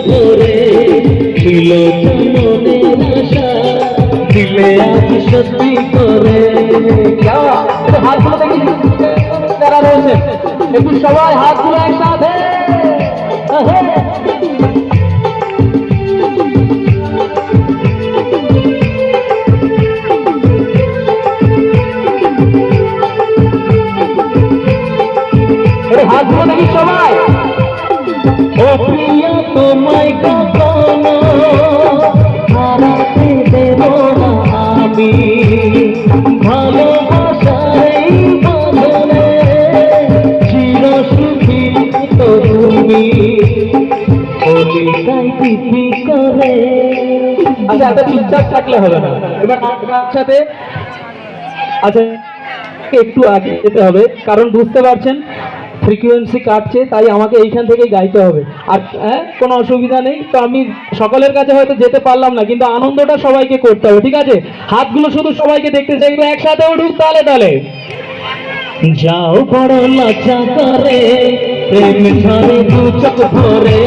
করে ছিল মনের আশা দিলে আজ সত্যি করে। হাতগুলো দেখি যারা রয়েছে একটু সবাই হাতগুলো একসাথে। হাতগুলো দেখি সবাই। ও প্রিয়া তোমায় কখনো হারাতে দেব না আমি, ভালোবাসার এই বাঁধনে চির সুখী তো তুমি, বলি তাই পিপি করে। আচ্ছা এত চুপচাপ থাকলে হবে না, এবার সাথে আচ্ছা একটু আগে যেতে হবে, কারণ বুঝতে পারছেন ফ্রিকোয়েন্সি কাটছে, তাই আমাকে এইখান থেকেই গাইতে হবে। আর হ্যাঁ কোনো অসুবিধা নেই, তো আমি সকলের কাছে হয়তো যেতে পারলাম না, কিন্তু আনন্দটা সবাইকে করতে হবে, ঠিক আছে? হাতগুলো শুধু সবাইকে দেখতে চাই, একসাথে উঠুক তালে তালে। যাও বড় লজ্জা করে প্রেম ঝরে দু চোখ ভরে।